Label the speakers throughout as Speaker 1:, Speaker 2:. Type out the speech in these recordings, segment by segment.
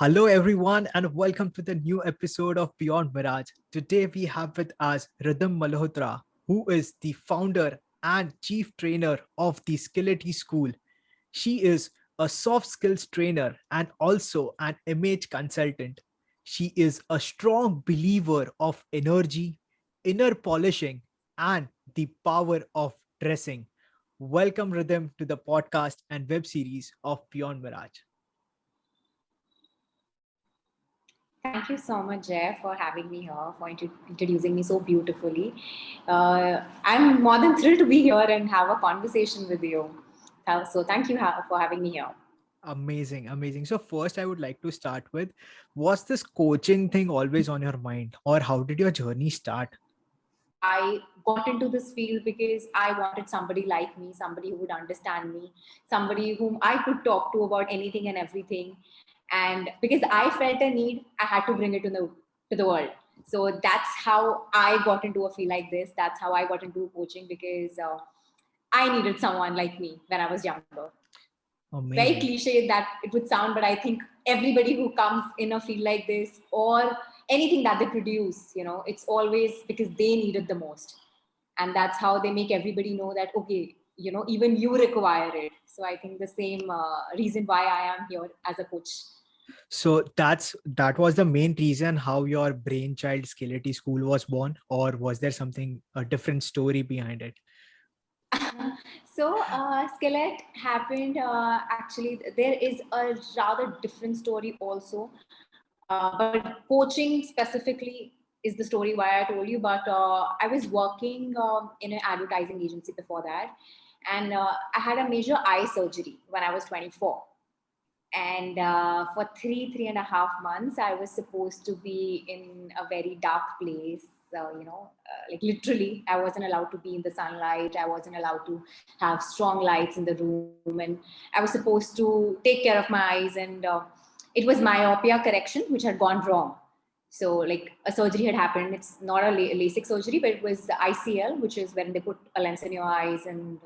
Speaker 1: Hello, everyone, and welcome to the new episode of Beyond Mirage. Today, we have with us Rhythm Malhotra, who is the founder and chief trainer of the Skillette School. She is a soft skills trainer and also an image consultant. She is a strong believer of energy, inner polishing, and the power of dressing. Welcome, Rhythm, to the podcast and web series of Beyond Mirage.
Speaker 2: Thank you so much, Jay, for having me here, for introducing me so beautifully. I'm more than thrilled to be here and have a conversation with you. So thank you for having me here.
Speaker 1: Amazing, amazing. So first I would like to start with, was this coaching thing always on your mind, or how did your journey start?
Speaker 2: I got into this field because I wanted somebody like me, somebody who would understand me, somebody whom I could talk to about anything and everything. And because I felt a need, I had to bring it to the world. So that's how I got into a field like this. That's how I got into coaching because I needed someone like me when I was younger. Very
Speaker 1: Amazing.
Speaker 2: cliche that it would sound, but I think everybody who comes in a field like this or anything that they produce, it's always because they need it the most. And that's how they make everybody know that, okay, even you require it. So I think the same reason why I am here as a coach.
Speaker 1: So that was the main reason how your brainchild Skillette School was born, or was there something, a different story behind it?
Speaker 2: So Skillette happened, actually, there is a rather different story also. But coaching specifically is the story why I told you. But I was working in an advertising agency before that. And I had a major eye surgery when I was 24. And for 3.5 months, I was supposed to be in a very dark place. Like literally, I wasn't allowed to be in the sunlight. I wasn't allowed to have strong lights in the room. And I was supposed to take care of my eyes. And it was myopia correction, which had gone wrong. So, like, a surgery had happened. It's not a LASIK surgery, but it was the ICL, which is when they put a lens in your eyes and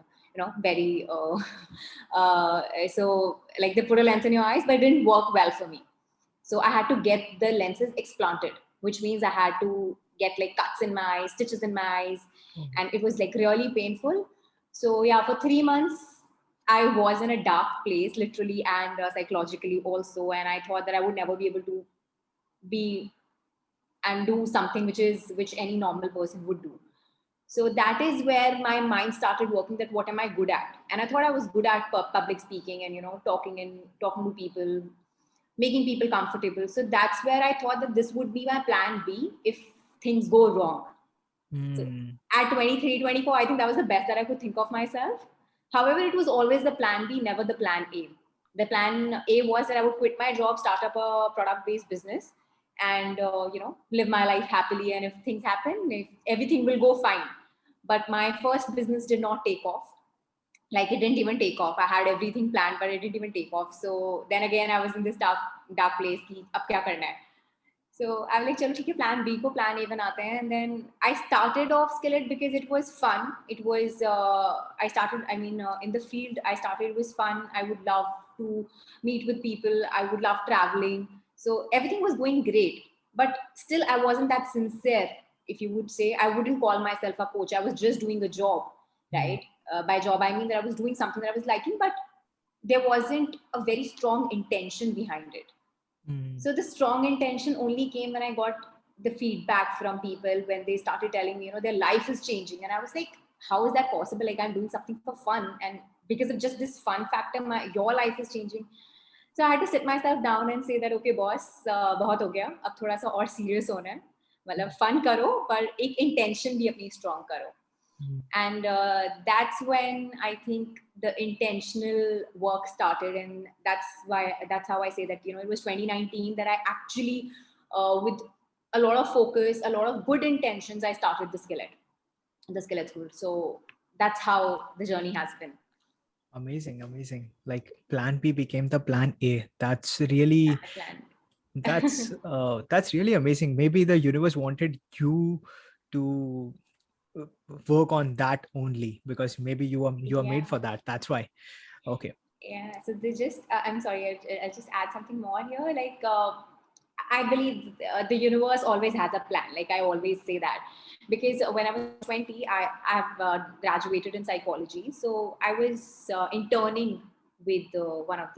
Speaker 2: very so like they put a lens in your eyes, but it didn't work well for me. So I had to get the lenses explanted, which means I had to get like cuts in my eyes, stitches in my eyes, and it was like really painful. So yeah, for 3 months I was in a dark place, literally and psychologically also, and I thought that I would never be able to be and do something which any normal person would do. So that is where my mind started working, that what am I good at? And I thought I was good at public speaking and talking to people, making people comfortable. So that's where I thought that this would be my plan B if things go wrong. So at 23, 24, I think that was the best that I could think of myself. However, it was always the plan B, never the plan A. The plan A was that I would quit my job, start up a product-based business, and live my life happily. And if things happen, if everything will go fine. But my first business did not take off. Like, it didn't even take off. I had everything planned, but it didn't even take off. So then again, I was in this dark place. Ki, ab kya karna hai? So I was like, chalo, theek hai, plan B ko plan A banate hain. And then I started off Skillette because it was fun. It was, in the field, I started, it was fun. I would love to meet with people. I would love traveling. So everything was going great. But still, I wasn't that sincere, if you would say. I wouldn't call myself a coach. I was just doing a job, right? By job, I mean that I was doing something that I was liking, but there wasn't a very strong intention behind it. So the strong intention only came when I got the feedback from people, when they started telling me, their life is changing. And I was like, how is that possible? Like, I'm doing something for fun. And because of just this fun factor, your life is changing. So I had to sit myself down and say that, okay, boss, बहुत हो गया, अब थोड़ा सा और serious होना है. मतलब fun करो, पर एक intention भी अपनी strong करो. And that's when I think the intentional work started. And that's how I say that, it was 2019 that I actually, with a lot of focus, a lot of good intentions, I started the Skillette School. So that's how the journey has been.
Speaker 1: Amazing, amazing. Like plan B became the plan A. That's really, that's really amazing. Maybe the universe wanted you to work on that only, because maybe you are made for that. That's why. Okay.
Speaker 2: Yeah, so they just, I'm sorry, I'll just add something more here. Like, I believe the universe always has a plan. Like, I always say that. Because when I was 20, I've graduated in psychology. So I was interning with um, one of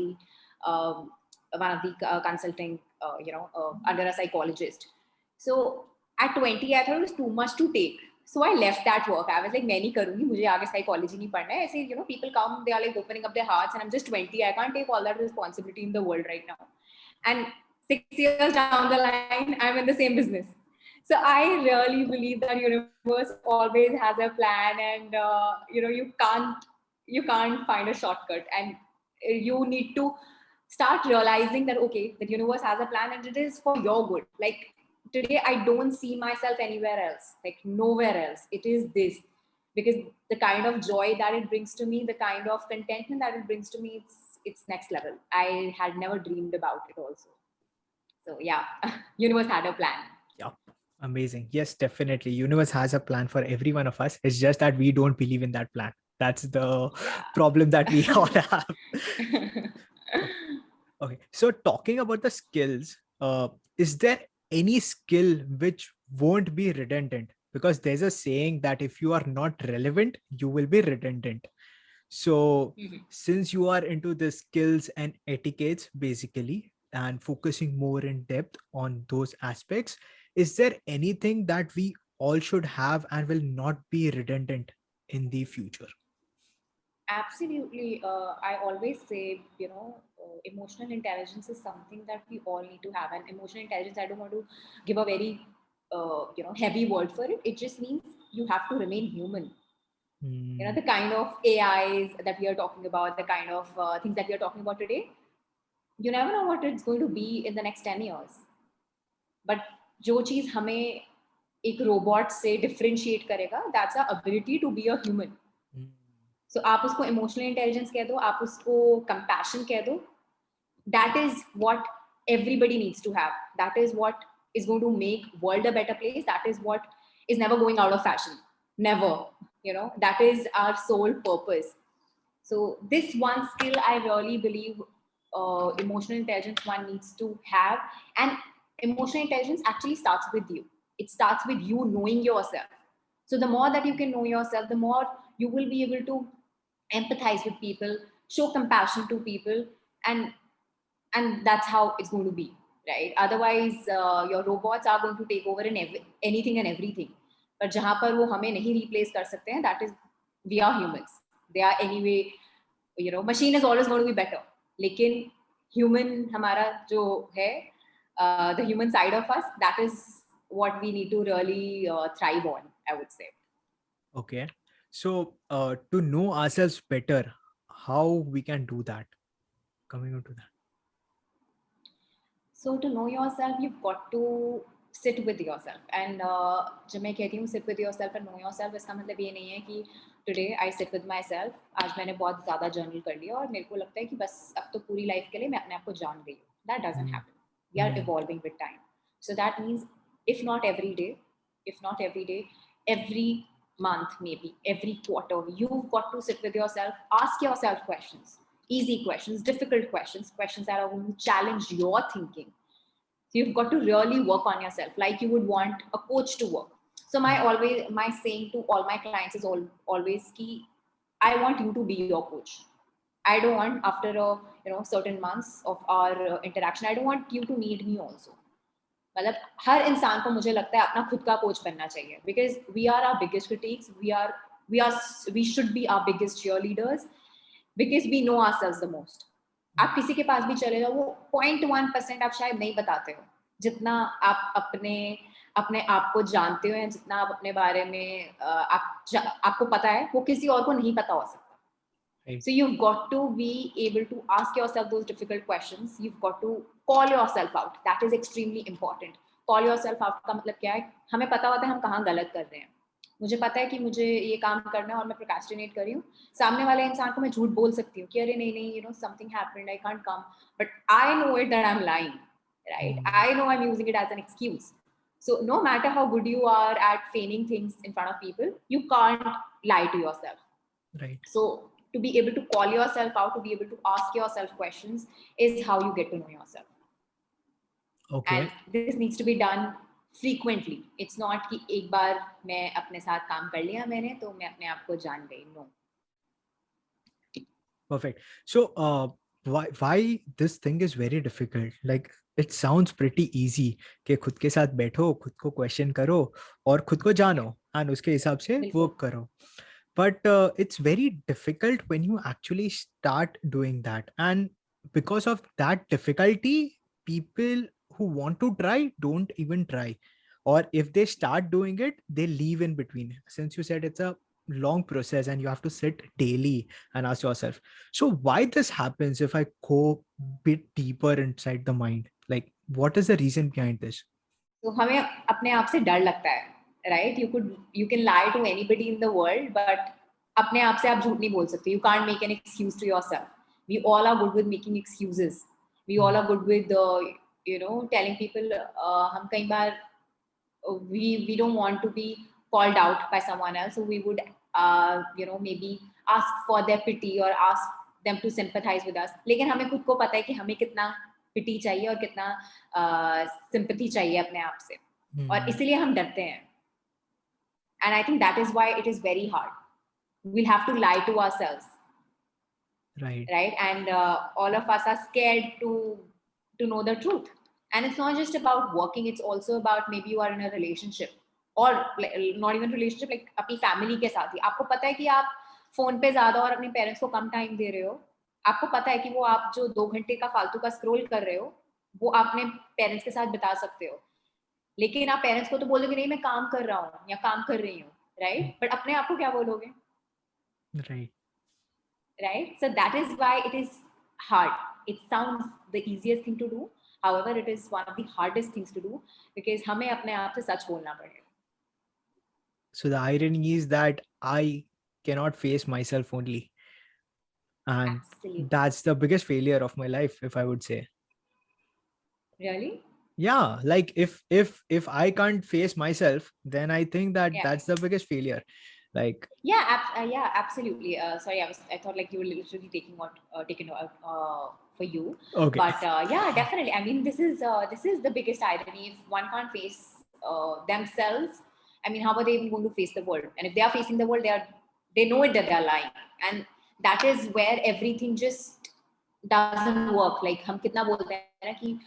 Speaker 2: the consulting, under a psychologist. So at 20, I thought it was too much to take. So I left that work. I was like, मैं नहीं करूँगी, मुझे आगे psychology नहीं पढ़ना है. ऐसे, people come, they are like opening up their hearts, and I'm just 20. I can't take all that responsibility in the world right now. And 6 years down the line, I'm in the same business. So I really believe that universe always has a plan, and you can't find a shortcut, and you need to start realizing that okay, the universe has a plan and it is for your good. Like today, I don't see myself anywhere else, like nowhere else. It is this, because the kind of joy that it brings to me, the kind of contentment that it brings to me, it's next level. I had never dreamed about it also. So yeah, universe had a plan.
Speaker 1: Yeah, amazing. Yes, definitely. Universe has a plan for every one of us. It's just that we don't believe in that plan. That's the
Speaker 2: Yeah.
Speaker 1: problem that we all have. Okay. So talking about the skills, is there any skill which won't be redundant? Because there's a saying that if you are not relevant, you will be redundant. So
Speaker 2: Mhm.
Speaker 1: since you are into the skills and etiquettes basically and focusing more in depth on those aspects, is there anything that we all should have and will not be redundant in the future?
Speaker 2: Absolutely. I always say, emotional intelligence is something that we all need to have. And emotional intelligence, I don't want to give a very, heavy word for it. It just means you have to remain human.
Speaker 1: Hmm.
Speaker 2: The kind of AIs that we are talking about, the kind of things that we are talking about today, you never know what it's going to be in the next 10 years. But जो चीज़ हमें एक robot से differentiate करेगा, that's a ability to be a human.
Speaker 1: Hmm.
Speaker 2: So आप उसको emotional intelligence कह दो, आप उसको कंपैशन कह दो. That is what everybody needs to have. That is what is going to make world a better place. That is what is never going out of fashion. Never. That is our sole purpose. So this one skill, I really believe emotional intelligence one needs to have. And emotional intelligence actually starts with you. It starts with you knowing yourself. So the more that you can know yourself, the more you will be able to empathize with people, show compassion to people, and that's how it's going to be, right? Otherwise, your robots are going to take over in anything and everything. But जहाँ पर वो हमें नहीं replace कर सकते हैं, that is, we are humans. They are anyway, machine is always going to be better. लेकिन human हमारा जो है, the human side of us, that is what we need to really thrive on, I would say.
Speaker 1: Okay. So to know ourselves better, how we can do that? Coming on to that.
Speaker 2: So to know yourself, you've got to sit with yourself. And जब मैं कहती हूँ sit with yourself and know yourself, इसका मतलब ये नहीं है कि today I sit with myself. आज मैंने बहुत ज़्यादा जर्नल कर लिया और मेरे को लगता है कि बस अब तो पूरी लाइफ के लिए मैं अपने आप को जान गई हूँ. That doesn't
Speaker 1: Hmm.
Speaker 2: happen. We are evolving with time. So that means if not every day, every month, maybe every quarter, you've got to sit with yourself, ask yourself questions. Easy questions, difficult questions, questions that are going to challenge your thinking. So you've got to really work on yourself, like you would want a coach to work. So my saying to all my clients is always key. I want you to be your coach. I don't want after certain months of our interaction, I don't want you to need me also. मतलब हर इंसान को मुझे लगता है अपना खुद का coach बनना चाहिए, because we are our biggest critics, we should be our biggest cheerleaders, because we know ourselves the most. आप किसी के पास भी चले जाओ, वो 0.1% आप शायद नहीं बताते हो जितना आप अपने अपने आप को जानते हो, या जितना आप अपने बारे में आपको पता है, वो किसी और को नहीं पता हो सकता.
Speaker 1: Right.
Speaker 2: So you've got to be able to ask yourself those difficult questions. You've got to call yourself out. That is extremely important. Call yourself out का मतलब क्या है? हमें पता होता है हम कहाँ गलत कर रहे हैं. मुझे पता है कि मुझे ये काम करना है और मैं प्रोक्रेस्टिनेट कर रही हूँ. सामने वाले इंसान को मैं झूठ बोल सकती हूँ कि अरे नहीं, something happened, I can't come. But I know it that I'm lying, right? I know I'm using it as an excuse. So no matter how good you are at feigning things in front of people, you can't lie to yourself.
Speaker 1: Right.
Speaker 2: So to be able to call yourself out, to be able to ask yourself questions is how you get to know yourself.
Speaker 1: Okay.
Speaker 2: And this needs to be done frequently. It's not कि एक बार मैं अपने साथ काम कर लिया मैंने तो मैं अपने आप को जान गई. No.
Speaker 1: Perfect. So, why this thing is very difficult? Like, it sounds pretty easy कि खुद के साथ बैठो, खुद को question करो और खुद को जानो and उसके हिसाब से
Speaker 2: बिल्कुल.
Speaker 1: work करो. But it's very difficult when you actually start doing that. And because of that difficulty, people who want to try don't even try. Or if they start doing it, they leave in between. Since you said it's a long process and you have to sit daily and ask yourself, so why this happens if I go bit deeper inside the mind? Like, what is the reason behind this?
Speaker 2: तो हमें अपने आप से डर लगता है, right? You can lie to anybody in the world, but अपने आप से आप झूठ नहीं बोल सकते. You can't make an excuse to yourself. We all are good with making excuses. We all are good with telling people हम कई बार we don't want to be called out by someone else, so we would maybe ask for their pity or ask them to sympathize with us. लेकिन हमें खुद को पता है कि हमें कितना पिटी चाहिए और कितना सिंपैथी चाहिए अपने आप से, और इसीलिए हम डरते हैं. And I think that is why it is very hard. We'll have to lie to ourselves, right? And all of us are scared to know the truth. And it's not just about working, it's also about maybe you are in a relationship, or not even relationship, like अपनी family के साथ ही. आपको पता है कि आप phone पे ज्यादा और अपने पेरेंट्स को कम टाइम दे रहे हो. आपको पता है कि वो आप जो 2 घंटे का फालतू का स्क्रॉल कर रहे हो वो आप अपने पेरेंट्स के साथ बिता सकते हो. लेकिन आप पेरेंट्स को तो बोलोगे नहीं मैं काम कर रहा हूँ या काम कर रही हूँ, राइट? बट अपने आप को क्या बोलोगे? Right? So that is why it is hard. It sounds the easiest thing to do. However, it is one of the hardest things to do because हमें अपने आप से सच बोलना पड़ेगा.
Speaker 1: So the irony is that I cannot face myself only. And
Speaker 2: Absolutely.
Speaker 1: that's the biggest failure of my life, if I would say.
Speaker 2: Really?
Speaker 1: Yeah, like if I can't face myself, then I think that that's the biggest failure. Like
Speaker 2: yeah, absolutely. Sorry, I thought like you were literally taken out for you.
Speaker 1: Okay.
Speaker 2: But yeah, definitely. I mean, this is the biggest irony. If one can't face themselves, I mean, how are they even going to face the world? And if they are facing the world, they know it that they are lying, and that is where everything just doesn't work. Like हम कितना बोलते हैं ना कि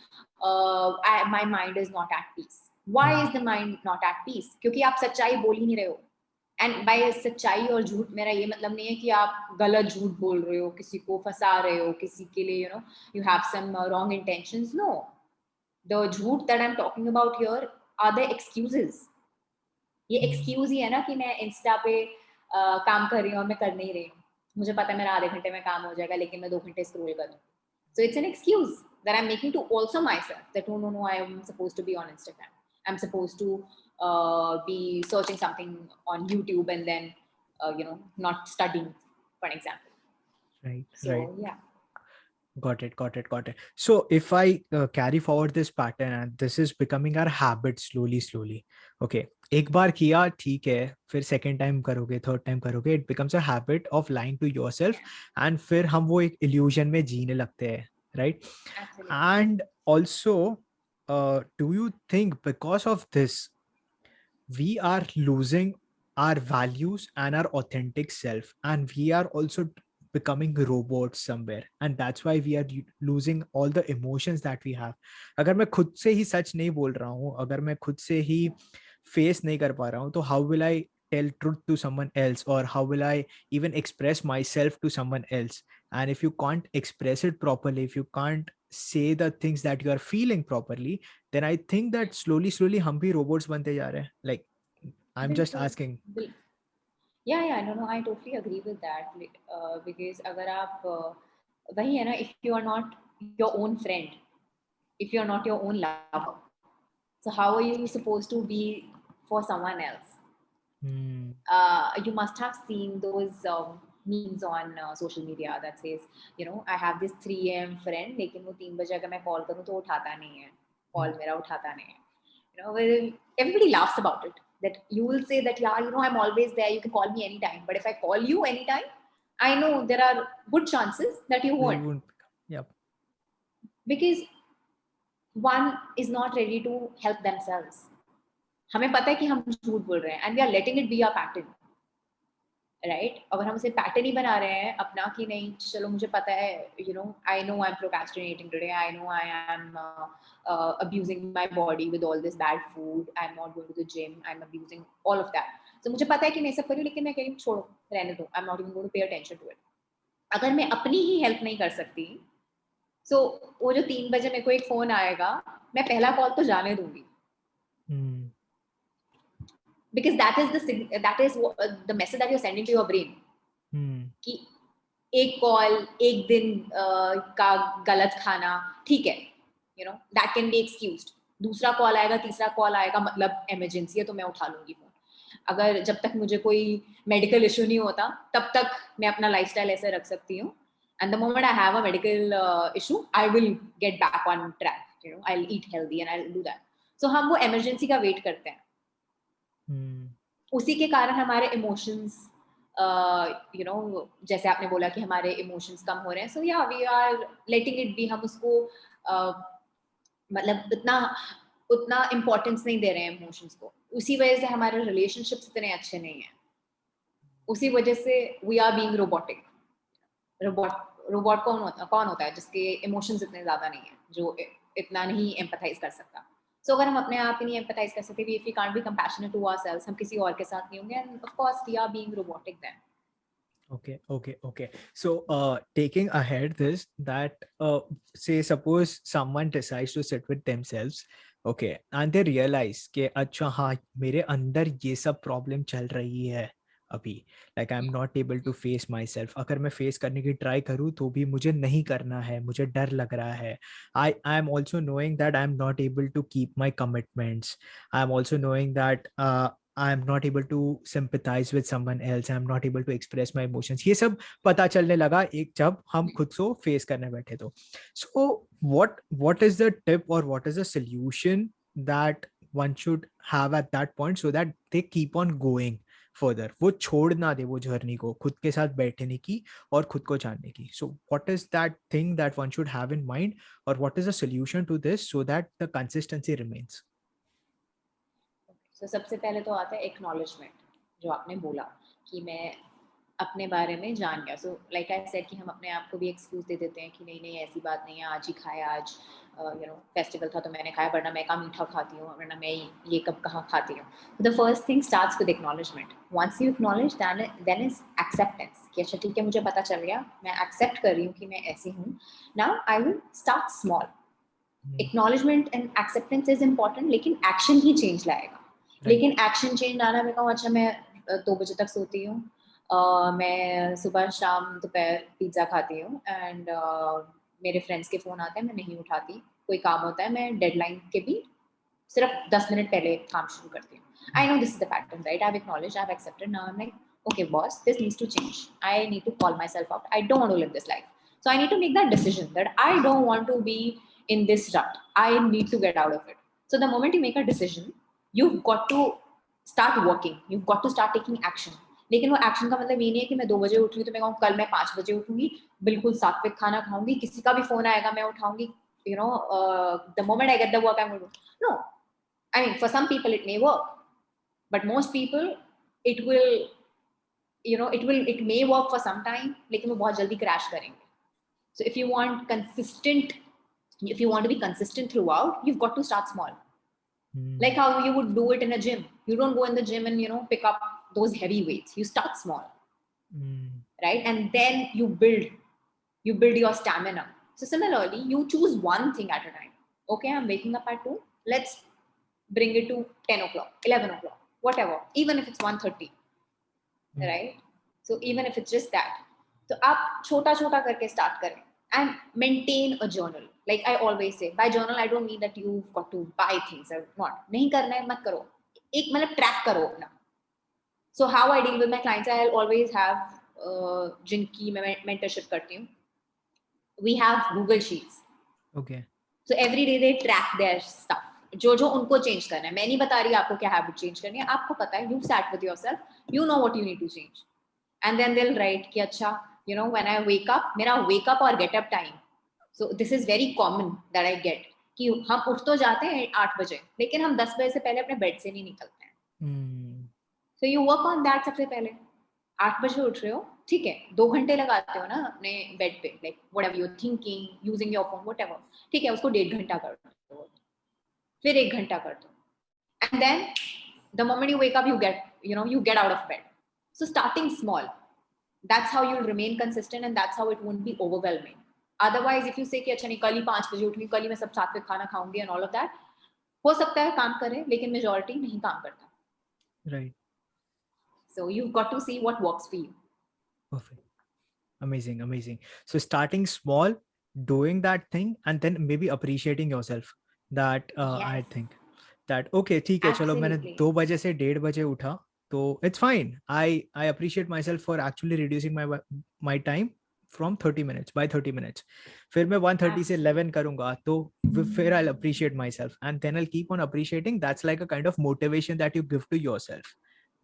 Speaker 2: my mind is not at peace. Why is the mind not at peace? क्योंकि आप सच्चाई बोल ही नहीं रहे हो. एंड बाय सच्चाई और झूठ मेरा ये मतलब नहीं है कि आप गलत झूठ बोल रहे हो, किसी को फंसा रहे हो, किसी के लिए you have some wrong intentions. No, the झूठ that I'm talking about here are the excuses. ये एक्सक्यूज ही है ना कि मैं इंस्टा पे काम कर रही हूँ और मैं कर नहीं रही हूँ. मुझे पता है मेरा आधे घंटे में काम हो जाएगा लेकिन मैं 2 घंटे स्क्रॉल करूँ. So it's an excuse that I'm making to also myself that no, I am supposed to be on Instagram. I'm supposed to be searching something on YouTube and then not studying, for example.
Speaker 1: Right.
Speaker 2: So yeah.
Speaker 1: Got it. So if I carry forward this pattern and this is becoming our habit slowly. Okay. एक बार किया ठीक है, फिर second time करोगे, third time करोगे, it becomes a habit of lying to yourself and फिर हम वो एक illusion में जीने लगते हैं, right?
Speaker 2: Absolutely.
Speaker 1: And also, do you think because of this, we are losing our values and our authentic self, and we are also becoming robots somewhere, and that's why we are losing all the emotions that we have. अगर मैं खुद से ही सच नहीं बोल रहा हूँ, अगर मैं खुद से ही फेस नहीं कर पा रहा हूँ, तो how will I tell truth to someone else, or how will I even express myself to someone else? And if you can't express it properly, if you can't say the things that you are feeling properly, then I think that slowly hum bhi robots bante ja rahe hain. Like, I'm just asking.
Speaker 2: Yeah, no, I totally agree with that. Because अगर आप वही है ना, if you are not your own friend, if you are not your own lover, so how are you supposed to be for someone else? You must have seen those memes on social media that says, I have this 3 a.m. friend, लेकिन वो 3 बजे अगर मैं call करूँ तो उठाता नहीं है, कॉल मेरा उठाता नहीं है. Everybody laughs about it. That you will say that I'm always there, you can call me anytime. But if I call you anytime, I know there are good chances that you
Speaker 1: They
Speaker 2: won't,
Speaker 1: won't pick up. Yep.
Speaker 2: because one is not ready to help themselves. हमें पता है कि हम झूठ बोल रहे हैं and we are letting it be our pattern, right? अगर हम उसे पैटर्न ही बना रहे हैं अपना कि नहीं चलो मुझे पता है, you know, I know I'm procrastinating today, I know I am abusing my body with all this bad food, I'm not going to the gym, I'm abusing all of that. So मुझे पता है कि मैं सब कर रही हूँ, लेकिन मैं कह रही हूँ छोड़ो, रहने दो, I'm not even going to pay attention to it. अगर मैं अपनी ही हेल्प नहीं कर सकती, so वो जो 3 बजे मेरे को एक फोन आएगा, मैं पहला कॉल तो जाने दूंगी. Because that is the message that you're sending to your brain. कि एक कॉल एक दिन का गलत खाना ठीक है, you know, that can be excused. दूसरा कॉल आएगा, तीसरा कॉल आएगा, मतलब इमरजेंसी है तो मैं उठा लूंगी फोन. अगर जब तक मुझे कोई मेडिकल इशू नहीं होता तब तक मैं अपना लाइफस्टाइल ऐसे रख सकती हूँ. And the moment I have a medical issue, I will get back on track. You know, I'll eat healthy and I'll do that. So हम वो इमरजेंसी का वेट करते हैं. उसी के कारण हमारे इमोशंस, you know, जैसे आपने बोला कि हमारे इमोशंस कम हो रहे हैं. So yeah, we are letting it be. हम उसको मतलब उतना इम्पोर्टेंस नहीं दे रहे हैं इमोशंस को. उसी वजह से हमारे रिलेशनशिप्स इतने अच्छे नहीं हैं. उसी वजह से we are being robotic. Robot कौन होता है जिसके इमोशंस इतने ज्यादा नहीं है, जो इतना नहीं एम्पैथाइज कर सकता. सो अगर हम अपने आप ही नहीं एम्पैथाइज कर सकते, if we can't be compassionate to ourselves, हम किसी और के साथ नहीं होंगे, and of course we are being robotic then.
Speaker 1: Okay. So taking ahead this, that say suppose someone decides to sit with themselves, okay, and they realize कि अच्छा हाँ मेरे अंदर ये सब प्रॉब्लम चल रही है अभी, like I'm not able to face myself. अगर मैं फेस करने की ट्राई करूँ तो भी मुझे नहीं करना है, मुझे डर लग रहा है. I am also knowing that I'm not able to keep my commitments. I'm also knowing that I'm not able to sympathize with someone else. I'm not able to express my emotions. ये सब पता चलने लगा एक जब हम खुद को फेस करने बैठे तो. So what is the tip or what is the solution that one should have at that point so that they keep on going further? वो छोड़ ना दे वो जर्नी को, खुद के साथ बैठने की और खुद को जानने की. So what is that thing that one should have in mind, or what is the solution to this so that the consistency remains?
Speaker 2: So सबसे पहले तो आता है एक्नॉलेजमेंट, जो आपने बोला कि मैं अपने बारे में जान गया. सो लाइक आई सेड कि हम अपने आप को भी एक्सक्यूज दे देते हैं कि नहीं ऐसी बात नहीं है, आज ही खाया, आज यू नो फेस्टिवल था तो मैंने खाया, वरना मैं कहाँ मीठा खाती हूँ, वरना मैं ये कब कहाँ खाती हूँ. The first thing starts with acknowledgement. Once you acknowledge then is acceptance कि अच्छा ठीक है मुझे पता चल गया, मैं एक्सेप्ट कर रही हूँ कि मैं ऐसी हूँ. Now I will start small. Acknowledgement and acceptance is important, लेकिन एक्शन ही चेंज लाएगा. लेकिन एक्शन चेंज आना, मैं कहूँ अच्छा मैं 2 बजे तक सोती हूँ, मैं सुबह शाम दोपहर पिज्ज़ा खाती हूँ, एंड मेरे फ्रेंड्स के फ़ोन आते हैं मैं नहीं उठाती, कोई काम होता है मैं डेडलाइन के भी सिर्फ 10 मिनट पहले काम शुरू करती हूँ. I know this is the pattern, right? I have acknowledged, I have accepted. Now I am like okay boss, this needs to change. I need to call myself out. I don't want to live this life. So I need to make that decision that I don't want to be in this rut. I need to get out of it. So the moment you make a decision, you've got to start working. You've got to start taking action. लेकिन वो action का मतलब ये नहीं है कि मैं 2 बजे उठ रही हूँ तो मैं कहूँ कल मैं 5 बजे उठूंगी, बिल्कुल सात्विक खाना खाऊंगी, किसी का भी फोन आएगा मैं उठाऊंगी, you know, the moment I get the work I'm going to do. No. I mean, for some people it may work, but most people it will, you know, it may work for some time, लेकिन वो बहुत जल्दी crash करेंगे. So if you want to be consistent throughout, you've got to start small. Like how you would do it in a gym. You don't go in the gym and, you know, pick up those heavy weights. You start small. Right? And then you build your stamina. So similarly, you choose one thing at a time. Okay, I'm waking up at 2. Let's bring it to 10 o'clock, 11 o'clock, whatever. Even if it's 1:30. Right? So even if it's just that. So आप छोटा-छोटा करके start करें. And maintain a journal. Like I always say, by journal I don't mean that you've got to buy things or not. नहीं करना है मत करो. एक मतलब track करो अपना. So how I deal with my clients, I'll always have जिनकी मैं mentorship करती हूँ. We have Google Sheets.
Speaker 1: Okay.
Speaker 2: So every day they track their stuff. जो उनको change करना है. मैं नहीं बता रही आपको क्या habit change करनी है. आपको पता है. You've sat with yourself. You know what you need to change. And then they'll write कि अच्छा when I wake up, मेरा wake up और get up time, so this is very common that I get कि हम उठ तो जाते हैं 8 बजे, लेकिन हम 10 बजे से पहले अपने बेड से नहीं निकलते हैं. So you work on that सबसे पहले. 8 बजे उठ रहे हो, ठीक है, 2 घंटे लगाते हो ना अपने बेड पे, like whatever you're thinking, using your phone, whatever, ठीक है, उसको 1.5 घंटा कर दो, फिर 1 घंटा कर दो, and then the moment you wake up, you get out of bed. So starting small, that's how you'll remain consistent, and that's how it won't be overwhelming. Otherwise, if you say कि अच्छा नहीं कल ही 5 बजे उठूंगी, कल ही मैं सब साथ में खाना खाऊंगी and all of that, हो सकता है काम करे, लेकिन majority नहीं काम करता.
Speaker 1: Right.
Speaker 2: So you've got to see what works for you.
Speaker 1: Perfect. Amazing. So starting small, doing that thing, and then maybe appreciating yourself. That I
Speaker 2: Yes,
Speaker 1: think that okay, ठीक है, चलो मैंने
Speaker 2: absolutely.
Speaker 1: 2 बजे से 1:30 बजे उठा, तो it's fine. I appreciate myself for actually reducing my time from 30 minutes by 30 minutes. फिर मैं 1:30 से 11 करूंगा, तो फिर I'll appreciate myself, and then I'll keep on appreciating. That's like a kind of motivation that you give to yourself,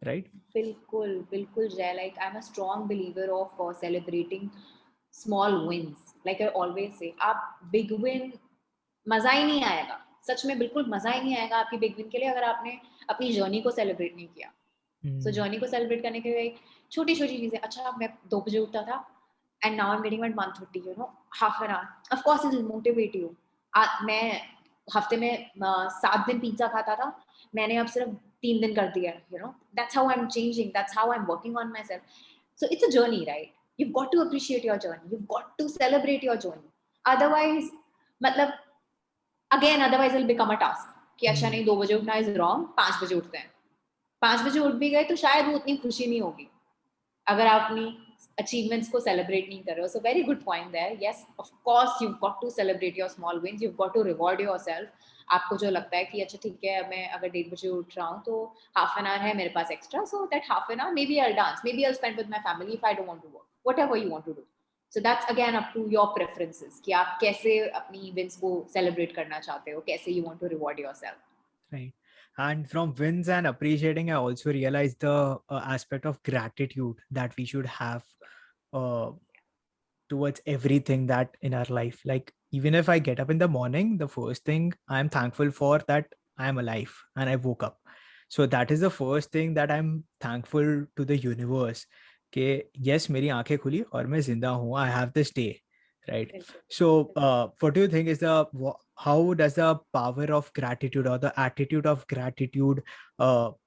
Speaker 1: right?
Speaker 2: बिल्कुल जय, like I'm a strong believer of celebrating small wins. Like I always say, आप big win मजा ही नहीं आएगा, सच में बिल्कुल मजा ही नहीं आएगा आपकी बिग विन के लिए अगर आपने अपनी जर्नी को सेलिब्रेट नहीं किया. सो जर्नी को सेलिब्रेट करने के लिए छोटी छोटी चीजें, अच्छा मैं 2 बजे उठता था and now I'm getting at 1:30, half an hour. Of course it will motivate you. मैं हफ्ते में 7 दिन पिज्जा खाता था, मैंने अब सिर्फ 3 दिन कर दिया, that's how I'm changing, that's how I'm working on myself. So it's a journey, right? You've got to appreciate your journey, you've got to celebrate your journey. Otherwise, मतलब otherwise it'll become a task कि अच्छा नहीं 2 बजे उठना is wrong, 5 बजे उठते हैं. 5 बजे उठ भी गए तो शायद वो उतनी खुशी नहीं होगी अगर आप अपनी achievements को celebrate नहीं कर रहे हो. So very good point there. Yes, of course you've got to celebrate your small wins, you've got to reward yourself. आपको जो लगता है कि अच्छा ठीक है मैं अगर 1:30 बजे उठ रहा हूँ तो half an hour है मेरे पास extra, so that half an hour maybe I'll dance, maybe I'll spend with my family if I don't want to work, whatever you want to do. So that's again up to your preferences कि आप कैसे अपनी wins को celebrate करना चाहते हो, कैसे you want to reward yourself.
Speaker 1: Right. And from wins and appreciating, I also realized the aspect of gratitude that we should have uh, towards everything that in our life. Like, even if I get up in the morning, the first thing I'm thankful for that I am alive and I woke up. So that is the first thing that I'm thankful to the universe. कि yes, मेरी आंखें खुली और मैं जिंदा हूँ. I have this day, right? So what do you think is how does the power of gratitude or the attitude of gratitude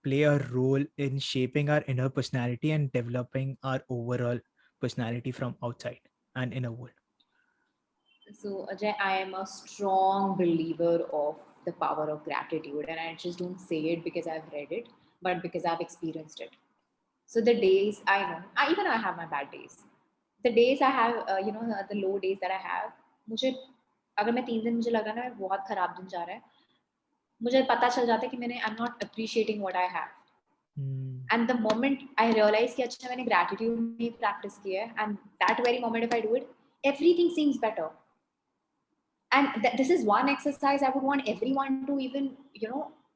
Speaker 1: play a role in shaping our inner personality and developing our overall personality from outside and inner world?
Speaker 2: So Ajay, I am a strong believer of the power of gratitude, and I just don't say it because I've read it, but because I've experienced it. So the days I know, even I have my bad days. The days I have, the low days that I have, मुझे अगर मैं 3 दिन मुझे लग रहा है ना मैं बहुत खराब दिन जा रहा है, मुझे पता चल जाता है कि मैंने I'm not appreciating what I have. And the moment I realize कि अच्छा मैंने gratitude नहीं practice किया है, and that very moment if I do it, everything seems better. And this is one exercise I would want everyone to even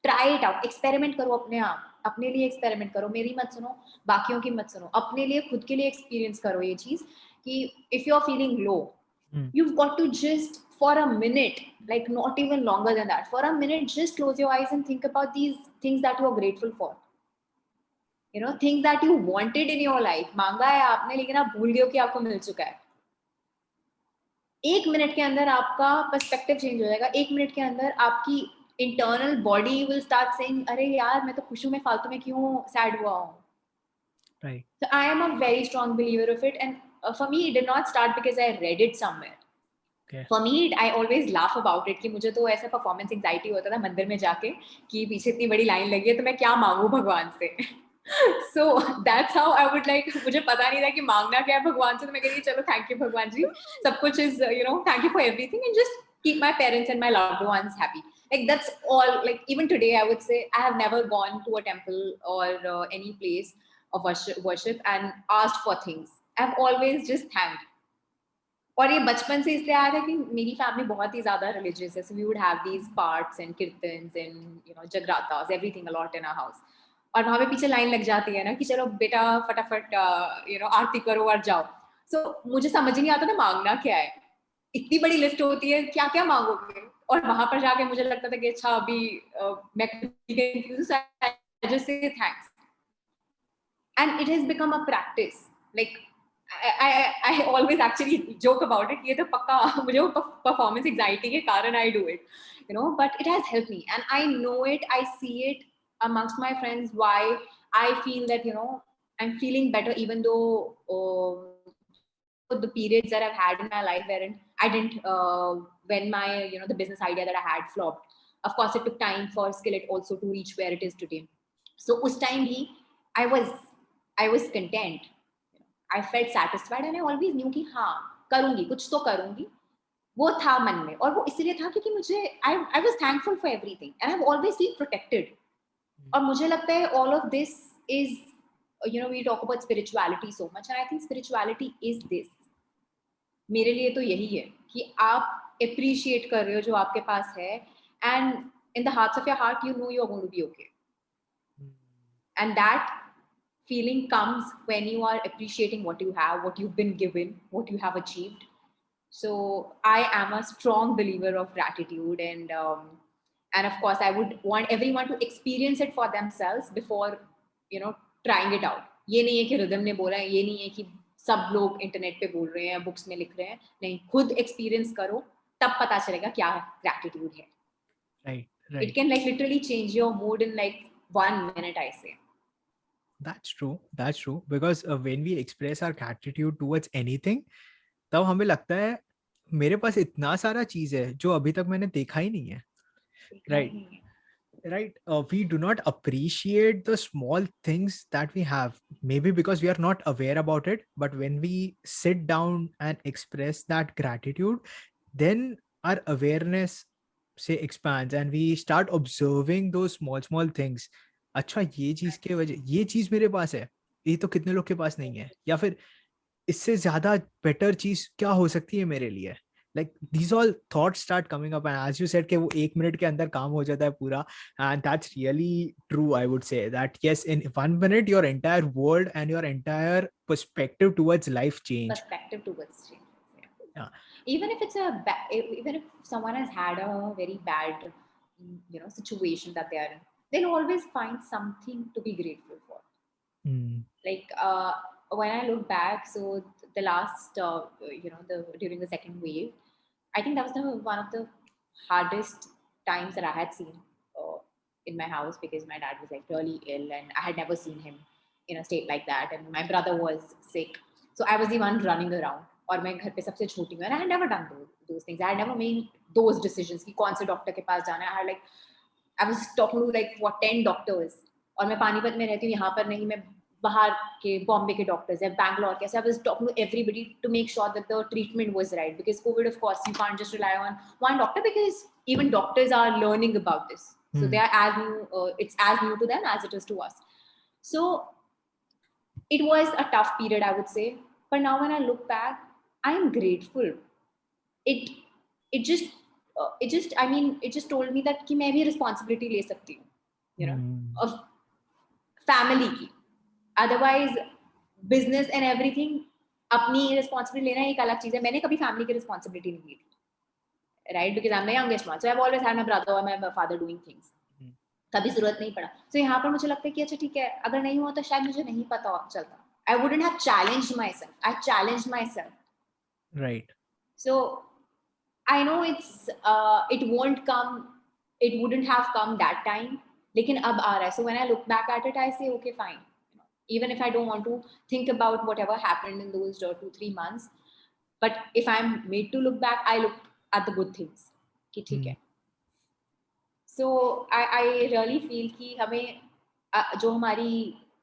Speaker 2: try it out, experiment करो अपने आप, अपने लिए experiment करो, मेरी मत सुनो, बाकियों की मत सुनो, अपने लिए खुद के लिए experience करो ये चीज कि if you're feeling low, you've got to just for a minute, like not even longer than that, for a minute just close your eyes and think about these things that you are grateful for. Things that you wanted in your life, मांगा है आपने लेकिन आप भूल गए हो कि आपको मिल चुका है. 1 मिनट के अंदर आपका पर्सपेक्टिव चेंज हो जाएगा. 1 मिनट के अंदर आपकी internal body will start saying अरे यार मैं तो खुश हूं, मैं फालतू में क्यों सैड हुआ हूं.
Speaker 1: Right.
Speaker 2: So I am a very strong believer of it, and for me it did not start because I read it somewhere.
Speaker 1: Okay.
Speaker 2: For me I always laugh about it कि मुझे तो ऐसा performance anxiety होता था मंदिर में जाके कि पीछे इतनी बड़ी लाइन लगी है तो मैं क्या मांगू भगवान से. So that's how I would like, मुझे पता नहीं था कि मांगना क्या है भगवान से, तो मैं कहती चलो थैंक यू भगवान जी, सब कुछ is thank you for everything and just keep my parents and my loved ones happy. Like that's all. Like even today I would say I have never gone to a temple or any place of worship and asked for things. I've always just thanked. और ये बचपन से इसलिए आया था कि मेरी family बहुत ही ज्यादा रिलीजियस है, so we would have these parts and kirtans and jagratas, everything a lot in our house. और वहां पे पीछे लाइन लग जाती है ना कि चलो बेटा फटाफट आरती करो और जाओ. So मुझे समझ ही नहीं आता था मांगना क्या है. इतनी बड़ी लिस्ट होती है, क्या क्या मांगोगे. और वहां पर जाके मुझे लगता था कि अच्छा अभी मैं confused, so I just say thanks. And it has become a practice. Like I always actually joke about it. ये तो पक्का मुझे वो performance anxiety के कारण I do it, you know. But it has helped me, and I know it. I see it amongst my friends. Why I feel that, you know, I'm feeling better, even though the periods that I've had in my life wherein I didn't when my, you know, the business idea that I had flopped. Of course, it took time for Skillette also to reach where it is today. So उस time भी I was content. I felt satisfied, and I always knew कि हाँ करूँगी, कुछ तो करूँगी. वो था मन में, और वो इसलिए था क्योंकि मुझे I was thankful for everything, and I've always been protected. और मुझे लगता है all of this is, you know, we talk about spirituality so much, and I think spirituality is this. मेरे लिए तो यही है कि आप appreciate कर रहे हो जो आपके पास है, and in the hearts of your heart you know you're going to be okay. And that feeling comes when you are appreciating what you have, what you've been given, what you have achieved. So I am a strong believer of gratitude, and of course I would want everyone to experience it for themselves before, you know, trying it out. ये नहीं है कि rhythm ने बोला है, ये नहीं है कि सब लोग इंटरनेट पे बोल रहे हैं, बुक्स में लिख रहे हैं. नहीं, खुद एक्सपीरियंस करो, तब पता चलेगा क्या ग्रैटिट्यूड है.
Speaker 1: Right.
Speaker 2: It can like literally change your mood in like 1 minute, I say.
Speaker 1: That's true. That's true. Because when we express our gratitude towards anything, तब हमें लगता है मेरे पास इतना सारा चीज है जो अभी तक मैंने देखा ही नहीं है. Right. Right. We do not appreciate the small things that we have, maybe because we are not aware about it. But when we sit down and express that gratitude, then our awareness say expands and we start observing those small things. अच्छा ये चीज के वजह ये चीज मेरे पास है, ये तो कितने लोग के पास नहीं है, या फिर इससे ज्यादा बेटर चीज क्या हो सकती है मेरे लिए. Like these all thoughts start coming up, and as you said कि वो 1 मिनट के अंदर काम हो जाता है पूरा. And that's really true. I would say that yes, in 1 minute your entire world and your entire perspective towards life change.
Speaker 2: Perspective towards change.
Speaker 1: Yeah.
Speaker 2: Even if it's even if someone has had a very bad, you know, situation that they are in, they'll always find something to be grateful for. Like when I look back, so the last you know, during the second wave, I think that was one of the hardest times that I had seen in my house, because my dad was like really ill and I had never seen him in a state like that, and my brother was sick, so I was the one running around. और मैं घर पे सबसे छोटी हूँ, and I had never done those things. I had never made those decisions कि कौन से डॉक्टर के पास जाना है. I was talking to like what 10 doctors, और मैं पानीपत में रहती हूँ, यहाँ पर नहीं, मैं बाहर के बॉम्बे के डॉक्टर्स है, बैंगलोर के. So I was talking to everybody to make sure that the treatment was right, because COVID, of course, you can't just rely on one doctor, because even doctors are learning about this. So they are as new, it's as new to them as it is to us. So it was a tough period, I would say. But now when I look back, I am grateful. It just I mean, it just told me that कि मैं भी responsibility ले सकती हूँ, you know, of family की. Otherwise business and everything, अपनी responsibility लेना एक अलग चीज है. मैंने कभी family की responsibility नहीं ली थी, right? Because I'm the youngest one, so I've always had my brother or my father doing things. कभी जरूरत नहीं पड़ा. So यहाँ पर मुझे लगता है कि अच्छा ठीक है, अगर नहीं हुआ तो शायद मुझे नहीं पता चलता. I wouldn't have challenged myself. I challenged myself.
Speaker 1: Right.
Speaker 2: So I know it won't come, it wouldn't have come that time, लेकिन अब आ रहा है. So when I look back at it, I say okay, fine. Even if I don't want to think about whatever happened in those 2-3 months, but if I'm made to look back, I look at the good things कि ठीक है. So I really feel कि हमें जो हमारी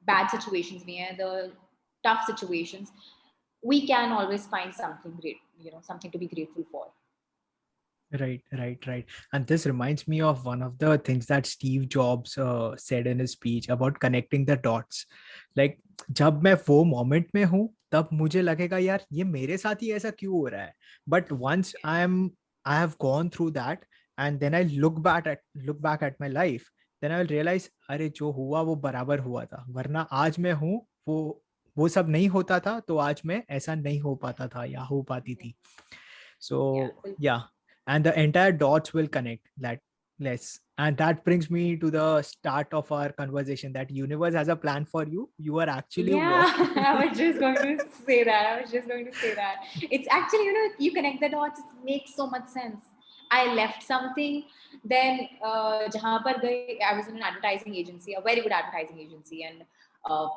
Speaker 2: bad situations में है, the tough situations, we can always find something great, you know, something to be grateful for.
Speaker 1: Right. And this reminds me of one of the things that Steve Jobs said in his speech about connecting the dots. Like जब मैं वो moment में हूँ, तब मुझे लगेगा यार ये मेरे साथ ही ऐसा क्यों हो रहा है. But once I have gone through that, and then I look back at my life, then I will realize अरे जो हुआ वो बराबर हुआ था, वरना आज मैं हूँ वो वो सब नहीं होता था तो आज मैं ऐसा नहीं हो पाता था या हो पाती थी.
Speaker 2: Yeah,
Speaker 1: So yeah, and the entire dots will connect that less. And that brings me to the start of our conversation that universe has a plan for you. You are actually
Speaker 2: yeah.
Speaker 1: walking.
Speaker 2: I was just going to say that. I was just going to say that. It's actually, you connect the dots. It makes so much sense. I left something, then jahan par gayi, I was in an advertising agency, a very good advertising agency, and uh,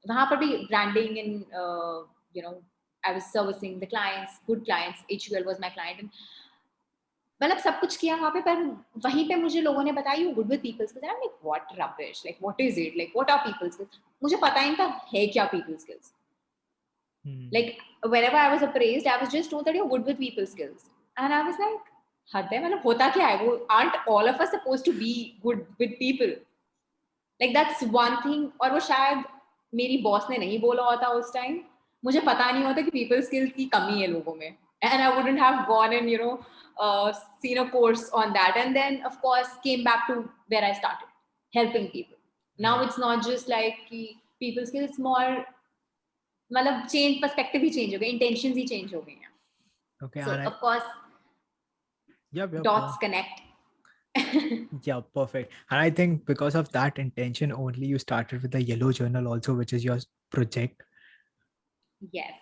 Speaker 2: wahan par bhi branding and I was servicing the clients, good clients. HUL was my client, and मतलब सब कुछ किया वहाँ पे, पर वहीं पे मुझे लोगों ने बताया you good with people skills. I am like what rubbish, like what is it, like what are people skills. मुझे पता ही नहीं था है क्या people skills. Like whenever I was appraised, I was just told that you're good with people skills, and I was like, हद है, मतलब होता क्या है वो? Aren't all of us supposed to be good with people? Like that's one thing. और वो शायद मेरी बॉस ने नहीं बोला होता उस टाइम, मुझे पता नहीं होता कि people skills की कमी है लोगों में, and I wouldn't have gone and seen a course on that, and then of course came back to where I started, helping people. Now it's not just like कि people skills, more मतलब change, perspective ही change हो गए, intentions ही change हो गए हैं.
Speaker 1: Okay,
Speaker 2: so
Speaker 1: and
Speaker 2: of course
Speaker 1: yep,
Speaker 2: dots connect.
Speaker 1: yeah, perfect. And I think because of that intention only, you started with the yellow journal also, which is your project.
Speaker 2: Yes.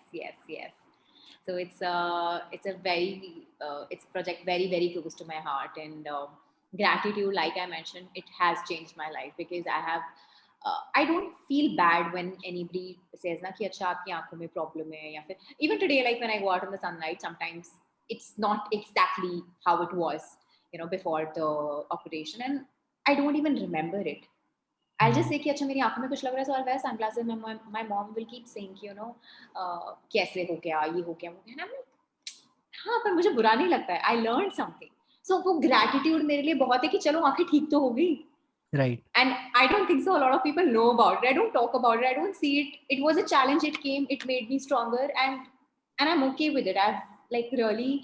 Speaker 2: So it's a very it's a project very very close to my heart, and gratitude, like I mentioned, it has changed my life because I don't feel bad when anybody says na कि अच्छा आपकी आंखों में problem है, या फिर even today, like when I go out in the sunlight, sometimes it's not exactly how it was before the operation, and I don't even remember it. I'll just say कि अच्छा मेरी आंखों में कुछ लग रहा है, so I'll wear sunglasses. My mom will keep saying कि कैसे हो गया, ये हो गया, वो है ना. हाँ, पर मुझे बुरा नहीं लगता है. I learned something. So वो gratitude मेरे लिए बहुत है कि चलो आंखें ठीक तो हो गई.
Speaker 1: Right.
Speaker 2: And I don't think so a lot of people know about it. I don't talk about it. I don't see it. It was a challenge. It came. It made me stronger, and I'm okay with it. I've like really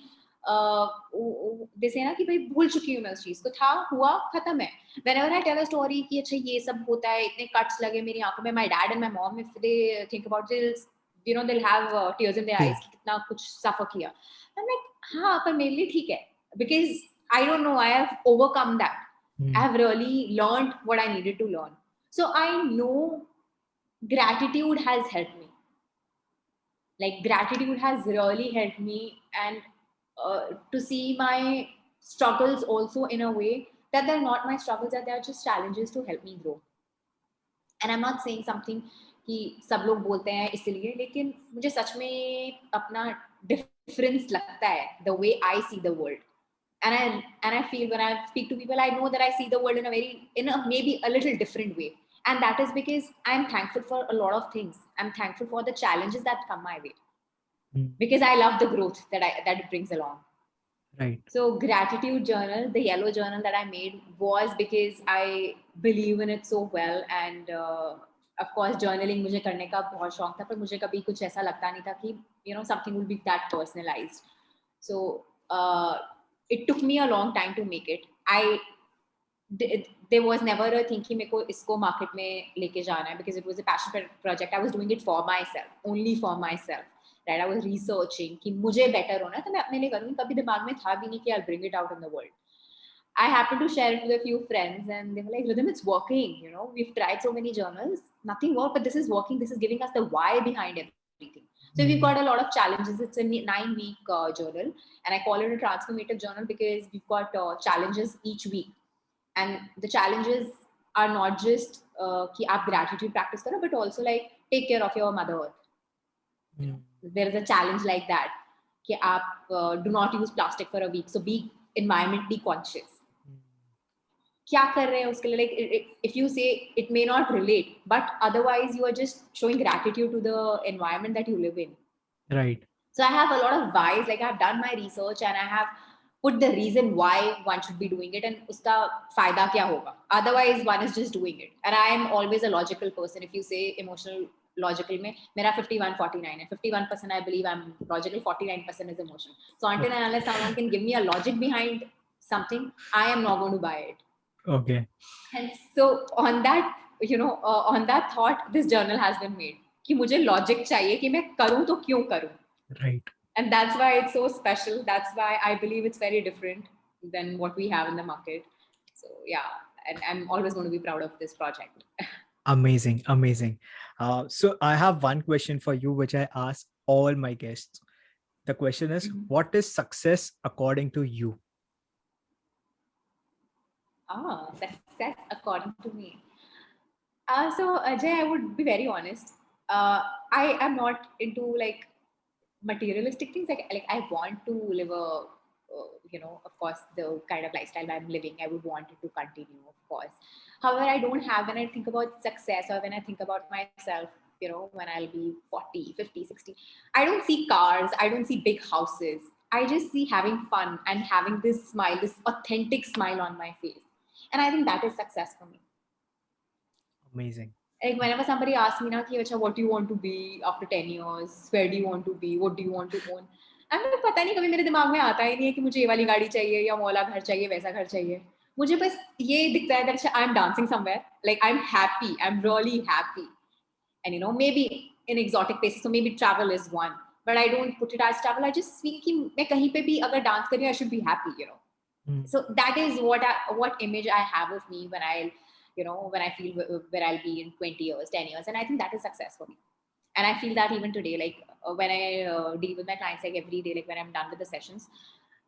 Speaker 2: जैसे ना कि भाई भूल चुकी हूँ मैं उस चीज को. था, हुआ, खत्म है. Whenever I tell a story कि अच्छा ये सब होता है, इतने cuts लगे मेरी आंखों में, my dad and my mom, if they think about it, they'll have tears in their eyes कि कितना कुछ suffer किया. I'm like, हाँ, पर मेरे लिए ठीक है, because I don't know, I have overcome that. I have really learned what I needed to learn. So I know gratitude has helped me. Like gratitude has really helped me, and to see my struggles also in a way that they're not my struggles, that they're just challenges to help me grow. And I'm not saying something कि सब लोग बोलते हैं इसलिए, लेकिन मुझे सच में अपना difference लगता है, the way I see the world. And I feel when I speak to people, I know that I see the world in a maybe a little different way, and that is because I'm thankful for a lot of things. I'm thankful for the challenges that come my way, because I love the growth that it brings along.
Speaker 1: Right.
Speaker 2: So gratitude journal, the yellow journal that I made, was because I believe in it so well, and of course journaling मुझे करने का बहुत शौक था, पर मुझे कभी कुछ ऐसा लगता नहीं था कि something will be that personalized. So it took me a long time to make it. There was never a thing कि मेरे को इसको market में लेके जाना है, because it was a passion project. I was doing it for myself, only for myself. Right? I was researching कि मुझे better होना है तो मैं अपने लिए करूँगी. कभी दिमाग में था भी नहीं कि I'll bring it out in the world. I happened to share it with a few friends, and they were like, Rhythm, it's working. We've tried so many journals, nothing worked, but this is working. This is giving us the why behind everything. So we've got a lot of challenges. It's a 9-week journal, and I call it a transformative journal because we've got challenges each week. And the challenges are not just कि आप gratitude practice करो, but also like take care of your mother earth. There is a challenge like that कि आप do not use plastic for a week, so be environmentally conscious. क्या कर रहे हैं उसके लिए? Like if you say, it may not relate, but otherwise you are just showing gratitude to the environment that you live in.
Speaker 1: Right.
Speaker 2: So I have a lot of whys. Like I've done my research and I have put the reason why one should be doing it and उसका फायदा क्या होगा. Otherwise one is just doing it. And I am always a logical person. If you say emotional, logical में मेरा 51-49 है. 51% I believe I'm logical, 49% is emotional. So until and unless someone can give me a logic behind something, I am not going to buy it.
Speaker 1: Okay.
Speaker 2: And so on that, on that thought, this journal has been made. कि मुझे logic चाहिए कि मैं करूं तो क्यों करूं.
Speaker 1: Right.
Speaker 2: And that's why it's so special. That's why I believe it's very different than what we have in the market. So yeah, and I'm always going to be proud of this project.
Speaker 1: Amazing, amazing. So I have one question for you, which I ask all my guests. The question is,
Speaker 2: Mhm.
Speaker 1: what is success according to you?
Speaker 2: Success according to me. So Ajay, I would be very honest. I am not into like materialistic things. Like I want to live a, of course, the kind of lifestyle I'm living. I would want it to continue, of course. However, I don't have, when I think about success or when I think about myself, when I'll be 40, 50, 60, I don't see cars, I don't see big houses. I just see having fun and having this smile, this authentic smile on my face. And I think that is success for me.
Speaker 1: Amazing.
Speaker 2: Like whenever somebody asks me now, ki, "Acha, what do you want to be after 10 years? Where do you want to be? What do you want to own?" And मुझे पता नहीं, कभी मेरे दिमाग में आता ही नहीं है कि मुझे ये वाली गाड़ी चाहिए या मौला घर चाहिए, वैसा घर चाहिए. मुझे बस ये दिखता है that I'm dancing somewhere, like I'm happy, I'm really happy. And maybe in exotic places, so maybe travel is one, but I don't put it as travel. I just feel कि मैं कहीं पे भी अगर dance कर रही हूँ, I should be happy.
Speaker 1: Mm.
Speaker 2: So that is what image I have of me when when I feel where I'll be in 20 years, 10 years, and I think that is success for me. And I feel that even today, like when I deal with my clients, like every day, like when I'm done with the sessions,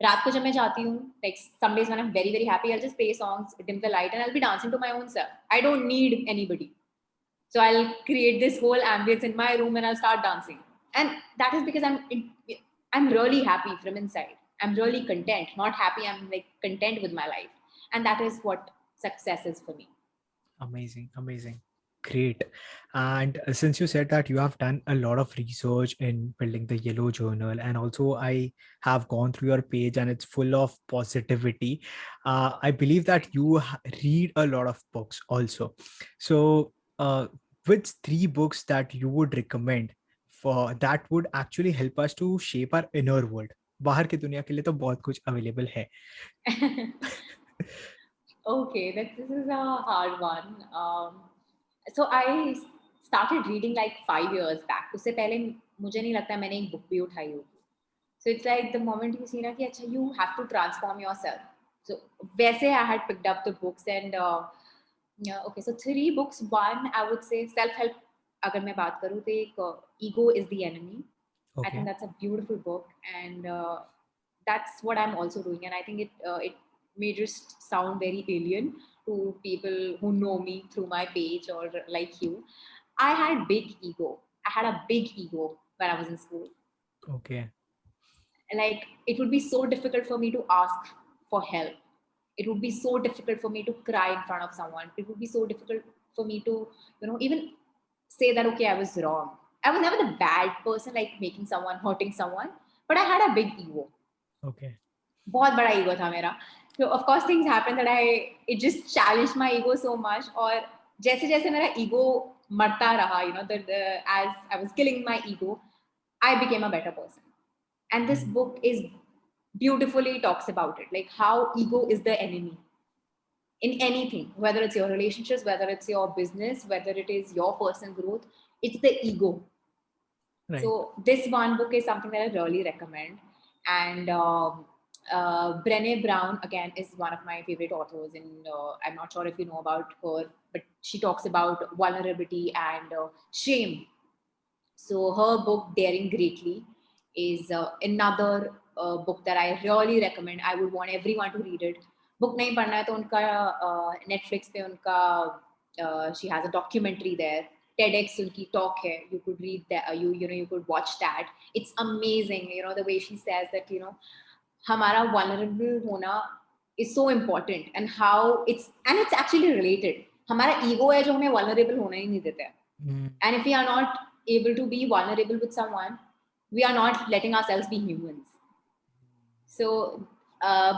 Speaker 2: रात को जब मैं जाती हूँ, like some days when I'm very very happy, I'll just play songs, dim the light, and I'll be dancing to my own self. I don't need anybody. So I'll create this whole ambience in my room and I'll start dancing. And that is because I'm really happy from inside. I'm really content, not happy. I'm like content with my life. And that is what success is for me.
Speaker 1: Amazing, amazing. Great. And since you said that you have done a lot of research in building the yellow journal, and also I have gone through your page and it's full of positivity. I believe that you read a lot of books also. So, which three books that you would recommend for that would actually help us to shape our inner world? बाहर की दुनिया के लिए तो बहुत कुछ available है.
Speaker 2: Okay, this is a hard one. So I started reading like 5 years back. उससे पहले मुझे नहीं लगता मैंने एक book भी उठाई होगी. So it's like the moment you see ना कि अच्छा you have to transform yourself. So वैसे I had picked up the books and yeah, okay. So 3 books. One, I would say self-help. अगर मैं बात करूँ तो एक Ego is the Enemy. I think
Speaker 1: Okay.
Speaker 2: that's a beautiful book, and that's what I'm also doing. And I think it may just sound very alien to people who know me through my page or like you. I had big ego. I had a big ego when I was in school.
Speaker 1: Okay.
Speaker 2: Like it would be so difficult for me to ask for help. It would be so difficult for me to cry in front of someone. It would be so difficult for me to even say that okay, I was wrong. I was never the bad person like making someone, hurting someone, but I had a big ego.
Speaker 1: Okay.
Speaker 2: बहुत बड़ा ego था मेरा. So of course things happened that it just challenged my ego so much. और जैसे जैसे मेरा ego मरता रहा, as I was killing my ego, I became a better person. And this
Speaker 1: Mm.
Speaker 2: book is beautifully talks about it, like how ego is the enemy in anything, whether it's your relationships, whether it's your business, whether it is your personal growth, it's the ego.
Speaker 1: Right.
Speaker 2: So this one book is something that I really recommend. And Brené Brown again is one of my favorite authors, and I'm not sure if you know about her, but she talks about vulnerability and shame. So her book Daring Greatly is another book that I really recommend. I would want everyone to read it. Book नहीं पढ़ना है तो उनका Netflix पे उनका she has a documentary there. TEDx उनकी talk है. You could read that. You could watch that. It's amazing. The way she says that हमारा vulnerable होना is so important, and how it's actually related. हमारा ego है जो हमें vulnerable होना ही नहीं देता है.
Speaker 1: Mm.
Speaker 2: And if we are not able to be vulnerable with someone, we are not letting ourselves be humans. So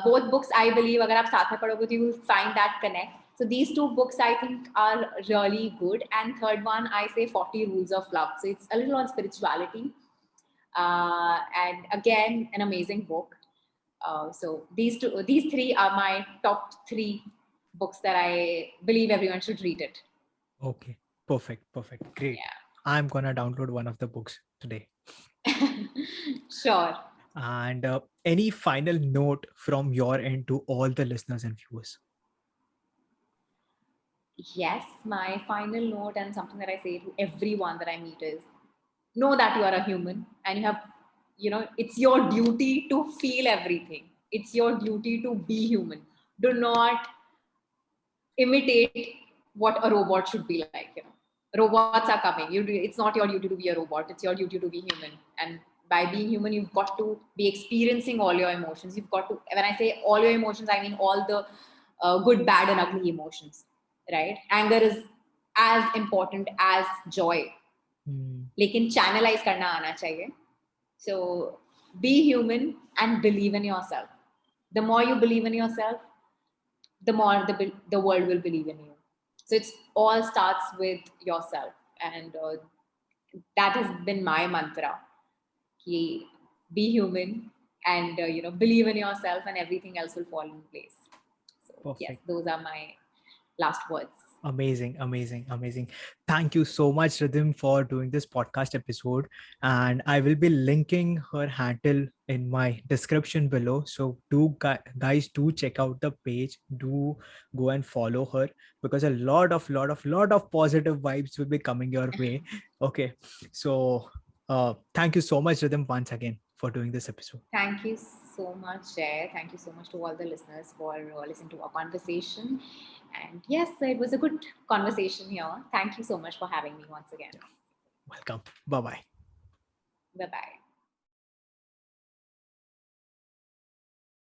Speaker 2: both books, I believe, अगर आप साथ में पढ़ोगे, you will find that connect. So these 2 books I think are really good. And third one, I say 40 Rules of Love. So it's a little on spirituality. And again, an amazing book. So these 3 are my top 3 books that I believe everyone should read it.
Speaker 1: Okay. Perfect. Perfect. Great.
Speaker 2: Yeah.
Speaker 1: I'm gonna download one of the books today.
Speaker 2: Sure.
Speaker 1: And any final note from your end to all the listeners and viewers?
Speaker 2: Yes, my final note and something that I say to everyone that I meet is know that you are a human and you have, it's your duty to feel everything. It's your duty to be human. Do not imitate what a robot should be like. Robots are coming. It's not your duty to be a robot. It's your duty to be human. And by being human, you've got to be experiencing all your emotions. You've got to, when I say all your emotions, I mean all the good, bad, and ugly emotions, right? Anger is as important as joy.
Speaker 1: Hmm.
Speaker 2: लेकिन channelize करना आना चाहिए. So be human and believe in yourself. The more you believe in yourself, the more the world will believe in you. So it's all starts with yourself, and that has been my mantra. Ki, be human and believe in yourself, and everything else will fall in place. So yes,
Speaker 1: Perfect.
Speaker 2: those are my last words.
Speaker 1: Amazing, amazing, amazing. Thank you so much, Rhythm, for doing this podcast episode. And I will be linking her handle in my description below. So guys, do check out the page. Do go and follow her because a lot of positive vibes will be coming your way. Okay. So thank you so much, Rhythm, once again for doing this episode.
Speaker 2: Thank you so much, Jay. Thank you so much to all the listeners for listening to our conversation. And yes, it was a good conversation here. Thank you so much for having me once again.
Speaker 1: Welcome. Bye bye.
Speaker 2: Bye bye.